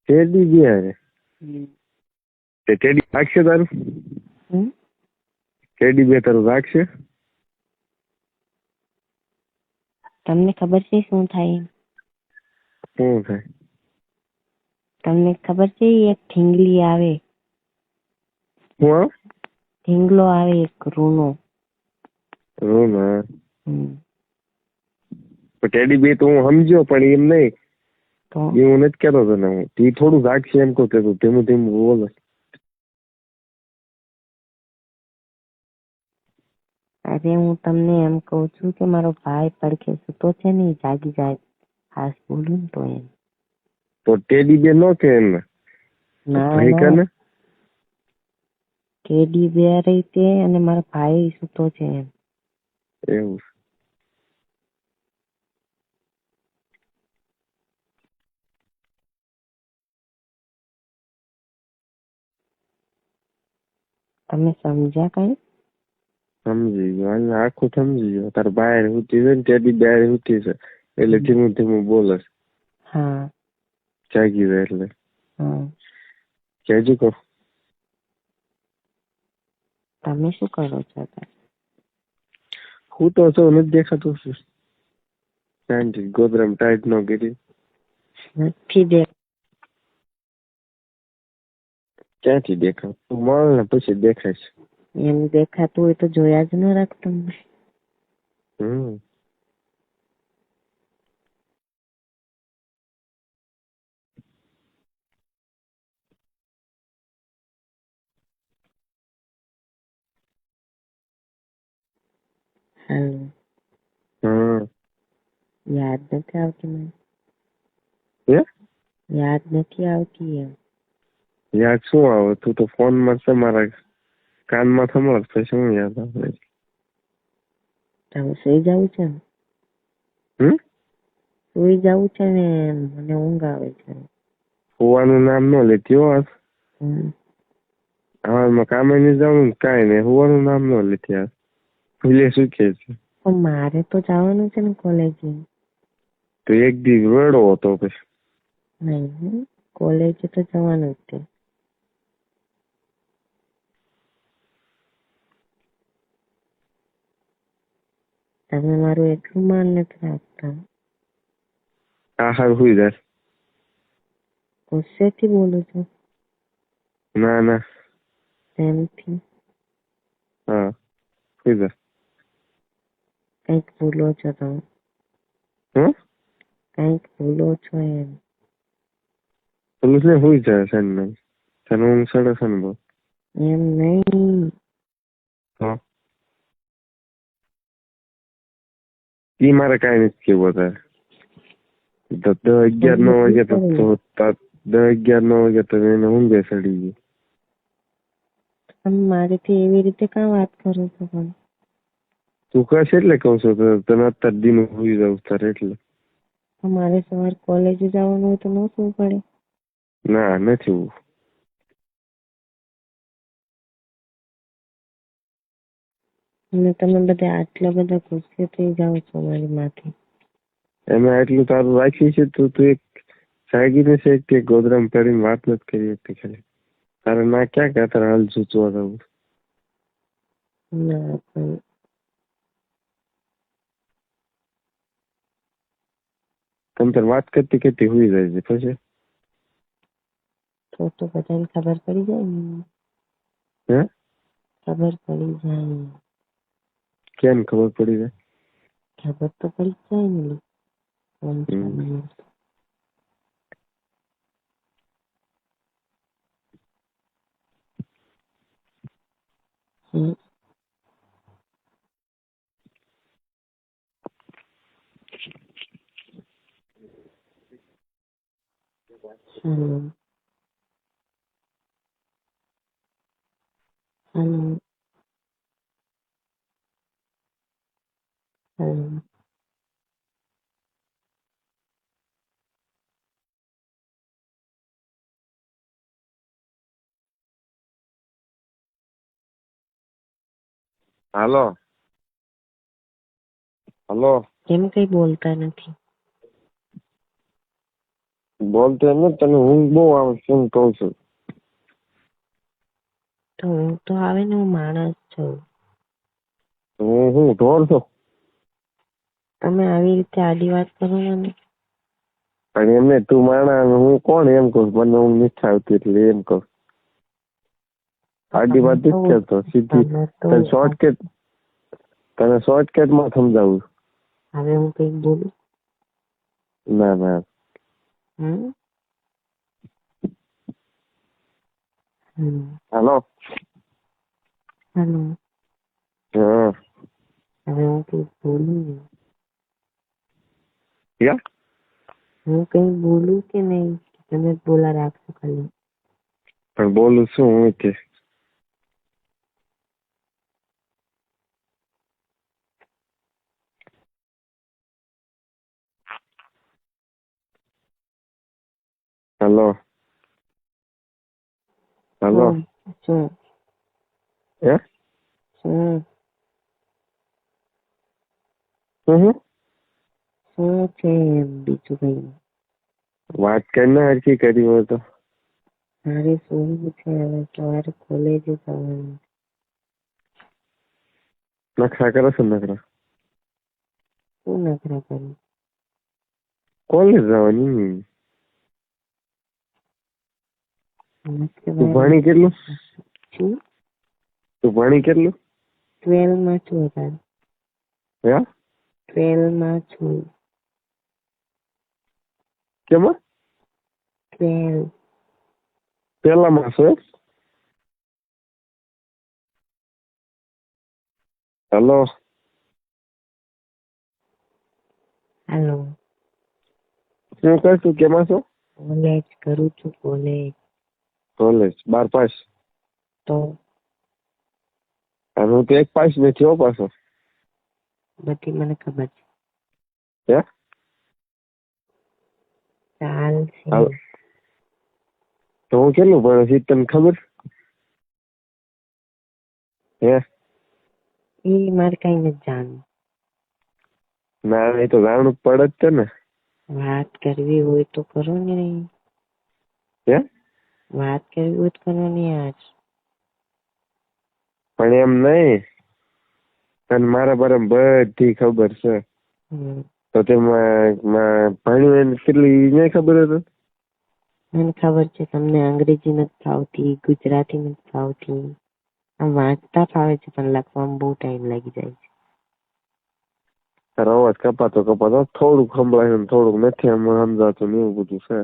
Teddy beer હમ. તે teddy રાખશે તારું? ટેડી બિયર તારું રાખશે? તમને ખબર છે શું થાય? શું થાય? તમને ખબર છે એક ઠીંગલી આવે? હું? ઠીંગલો આવે એક રૂનો. રૂનો? હમ. ટેડી બિયર તો હું સમજ્યો, પણ એમ નહીં. તો એ હું નથી કહેતો તને. હું ઈ થોડું રાખશે એમ કહું કે ધીમું ધીમું બોલે. અરે હું તમને એમ કહું છું કે મારો ભાઈ પડખે સૂતો છે ને, જાગી જાય ખાસ બોલું ને તો એમ. તો ટેડી બિયર નો કે એમને ના ભાઈ ના, કને ટેડી બિયર તે અને મારો ભાઈ સૂતો છે એમ. એવું? તમે સમજ્યા કઈ? સમજી ગયો. હાલ આખું સમજી ગયો. તાર બહાર ઉઠી છે ને ટેડી બહાર ઉઠી છે એટલે ધીમું ધીમું બોલે છે. હા. જાગી જાય એટલે. હા. કેજો કહો. તમે શું કરો છો? હું તો નથી દેખાતું છું. શાંતિ ગોદરામ ટાઈટ ન કરી. નથી દેખ. ક્યાંથી દેખાવ? તું મળે ને પછી દેખાય છે. એમ દેખાતું હોય તો જોયા જ ન રાખતો. હેલો. યાદ નથી આવતી મને. યાદ નથી આવતી એમ. યાદ શું આવે? તું તો ફોન માં છે, મારા કાનમાં થમળ પછી શું યાદ આવે? તમે સુઈ જવું છે ને? સુઈ જવું છે ને? મને ઊંઘ આવે છે. હોવાનું નામ ન લેતી હો. હા, કામે નહીં જવું કઈ નહીં. હોવાનું નામ ન લેતી યાર. ભૂલે શું કે છે? મારે તો જવાનું છે ને કોલેજ. તો એક દી વેડો હતો પછી. નહીં, કોલેજ તો જવાનું જ છે. તમે મારું એટલું માન નથી રાખતા. આહાર હુઈ જાય. ગુસ્સેથી બોલું છું? ના ના. એમથી. હા, હુઈ જાય. કંઈક ભૂલો છો તમે. કંઈક ભૂલો છો એમ. પુલિસ ને હુઈ જાય છે ને તને ઊંઘ ચડે છે ને બહુ. એમ નહીં. હા. ઈ મારે કાંઈ નથી કેવું અત્યારે. 10-11 નો વાગે તો 10-11 નો વાગે તો એને ઊંઘે ચડી ગઈ. તમે મારીથી એવી રીતે કાં વાત કરો છો પણ? તું કશ એટલે કહું છું તને અત્યારે દિન હુઈ જાવ તારે એટલે. મારે સવારે કોલેજ જવાનું હોય તો ન શું પડે? ના નથી. અને તમે બધા આટલા બધા ગુસ્સે થઈ જાઓ છો મારી માથે. એમાં એટલું તારું રાખી છે તું એક જાગીને છે કે ગોદરામ કરીને વાત નથી કરી શકતી ખાલી. તારે ના ક્યાં કે તારે હાલ સૂચવા જવું. ના પણ તમે તાર વાત કરતી કરતી હુઈ જાય છે પછી. તો બધાને ખબર પડી જાય ને. ખબર પડી જાય. કેમ ખબર પડી જાય? ખબર તો પડી જાય ને. હેલો. હેલો. હેલો. હાલો. હલો. કેમ કઈ બોલતા નથી? બોલતો એમ નથી, તને ઊંઘ બહુ આવે છે એમ કહું છું. તો હું તો આવે ને, હું માણસ છું. હું ઢોર છું. તમે આવી રીતે આડી વાત કરો મને. અને એમને તું માણા હું કોણ એમ કહું, મને ઊંઘ નથી આવતી એટલે એમ કહું. આડી વાત નથી કરતો, સીધી તને શોર્ટકટ માં સમજાવું. હવે હું કઈક બોલું? ના ના. હાલો. હેલો. હા. હવે હું કઈક બોલું ને? ક્યાં? હું કઈ બોલું કે નહીં? તમે બોલા રાખો ખાલી. પણ બોલું શું હું કે? હેલો. હેલો. શું? હે? શું? શું છે એમ બીજું કઈ? વાત કરીને હરખી કરી હોય તો. મારે શું છે? હવે સવારે કોલેજ જવાનું. નખરા કરો છો નખરા? શું નખરા કરું? કોલેજ જવાની. તું ભણી કેટલું? શું? તું ભણી કેટલું? 12 માં છું અત્યારે. હે? 12 માં છું. કેમાં? 12. પેલામાં છો? હેલો. હેલો. શું કરશું? કેમાં છો? કોલેજ કરું છું. College 12 pass. તો અને હું તો 1 પાસ નથી હો પાછો. બધી મને ખબર છે. હે? ચાલશે. તો હું કેટલું ભણ્યો છું તને ખબર? હે? એ મારે કઈ નથી જાણવું. ના એ તો જાણવું પડે જ છે ને. વાત કરવી હોય તો કરો ને. હે? વાત કરવી હોય તો કરો ને યાર. પણ એમ નહીં, તને મારા બારે બધી ખબર છે. તો તેમાં ભણ્યું એને કેટલી નહીં ખબર હતી? મને ખબર છે તમને અંગ્રેજી નથી ફાવતી, ગુજરાતી નથી ફાવતી. આમ વાંચતા ફાવે છે પણ લખવામાં બહુ ટાઈમ લાગી જાય છે. તારો અવાજ કપાતો થોડુંક સંભળાય, થોડુંક નથી સમજાતું ને એવું બધું છે.